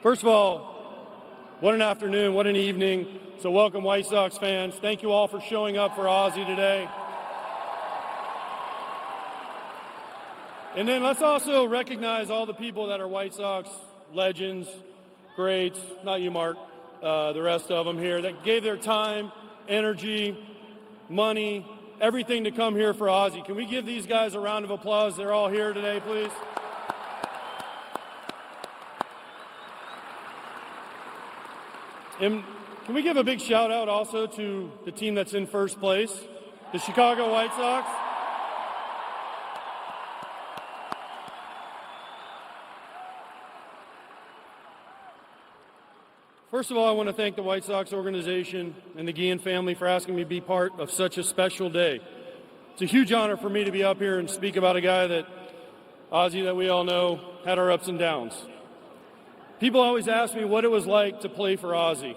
First of all, what an afternoon, what an evening. So welcome, White Sox fans. Thank you all for showing up for Ozzie today. And then let's also recognize all the people that are White Sox legends, greats, not you, Mark, the rest of them here, that gave their time, energy, money, everything to come here for Ozzie. Can we give these guys a round of applause? They're all here today, please. And can we give a big shout out also to the team that's in first place, the Chicago White Sox? First of all, I want to thank the White Sox organization and the Guillen family for asking me to be part of such a special day. It's a huge honor for me to be up here and speak about a guy that, Ozzie, that we all know, had our ups and downs. People always ask me what it was like to play for Ozzie.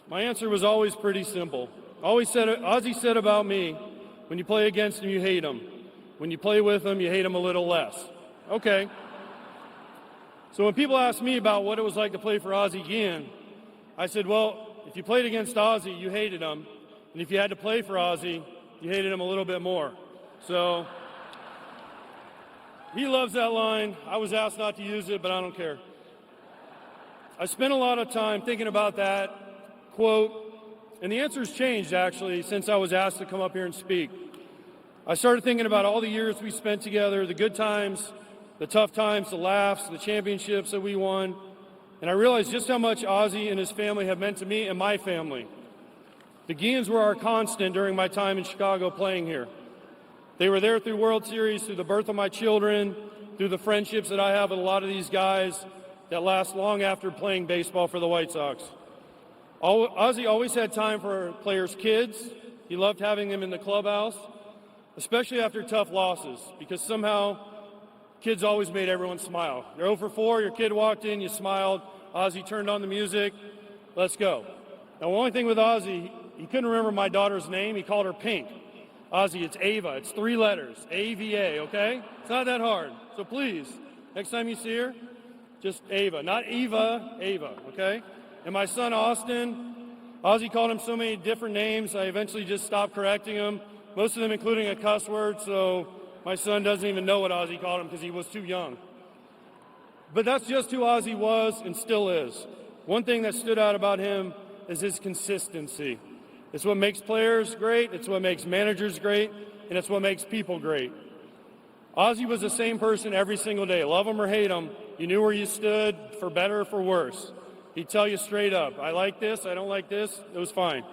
My answer was always pretty simple. Ozzie said about me, when you play against him, you hate him. When you play with him, you hate him a little less. Okay. So when people ask me about what it was like to play for Ozzie Guillen, I said, well, if you played against Ozzie, you hated him. And if you had to play for Ozzie, you hated him a little bit more. So he loves that line. I was asked not to use it, but I don't care. I spent a lot of time thinking about that quote, and the answer's changed, actually, since I was asked to come up here and speak. I started thinking about all the years we spent together, the good times, the tough times, the laughs, the championships that we won, and I realized just how much Ozzie and his family have meant to me and my family. The Guillens were our constant during my time in Chicago playing here. They were there through World Series, through the birth of my children, through the friendships that I have with a lot of these guys that last long after playing baseball for the White Sox. Ozzie always had time for players' kids. He loved having them in the clubhouse, especially after tough losses, because somehow kids always made everyone smile. You're 0 for 4, your kid walked in, you smiled, Ozzie turned on the music, let's go. Now, the only thing with Ozzie, he couldn't remember my daughter's name. He called her Pink. Ozzie, it's Ava. It's 3 letters, A-V-A, okay? It's not that hard. So please, next time you see her, just Ava. Not Eva, Ava, okay? And my son, Austin, Ozzie called him so many different names, I eventually just stopped correcting him, most of them including a cuss word, so my son doesn't even know what Ozzie called him because he was too young. But that's just who Ozzie was and still is. One thing that stood out about him is his consistency. It's what makes players great, it's what makes managers great, and it's what makes people great. Ozzie was the same person every single day. Love him or hate him, you knew where you stood, for better or for worse. He'd tell you straight up, I like this, I don't like this, it was fine.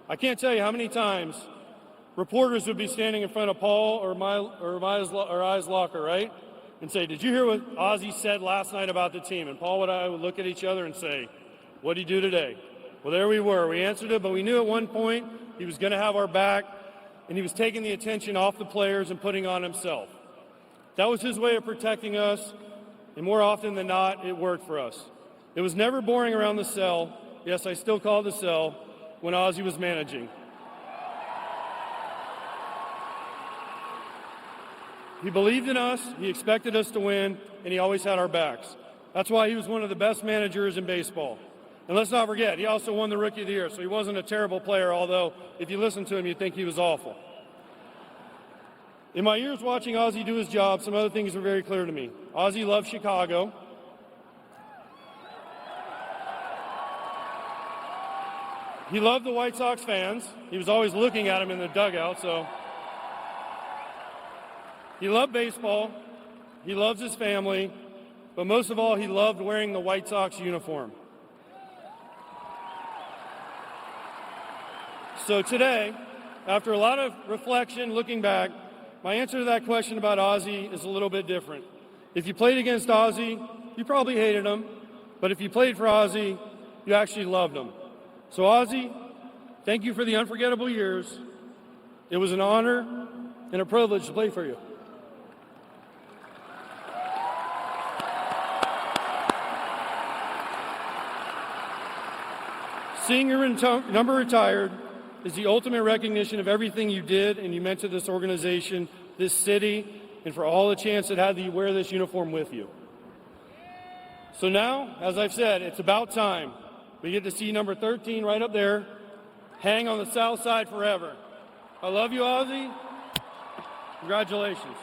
I can't tell you how many times reporters would be standing in front of Paul or I's locker, right? And say, did you hear what Ozzie said last night about the team? And Paul and I would look at each other and say, what'd he do today? Well, there we were. We answered it, but we knew at one point he was going to have our back, and he was taking the attention off the players and putting on himself. That was his way of protecting us, and more often than not, it worked for us. It was never boring around the cell. Yes, I still call it the cell when Ozzie was managing. He believed in us, he expected us to win, and he always had our backs. That's why he was one of the best managers in baseball. And let's not forget, he also won the Rookie of the Year, so he wasn't a terrible player, although if you listen to him, you'd think he was awful. In my years watching Ozzie do his job, some other things were very clear to me. Ozzie loved Chicago. He loved the White Sox fans. He was always looking at them in the dugout, so. He loved baseball. He loves his family. But most of all, he loved wearing the White Sox uniform. So today, after a lot of reflection, looking back, my answer to that question about Ozzie is a little bit different. If you played against Ozzie, you probably hated him. But if you played for Ozzie, you actually loved him. So Ozzie, thank you for the unforgettable years. It was an honor and a privilege to play for you. Seeing your number retired is the ultimate recognition of everything you did and you meant to this organization, this city, and for all the chance it had that you wear this uniform with you. So now, as I've said, it's about time. We get to see number 13 right up there, hang on the south side forever. I love you, Ozzie. Congratulations.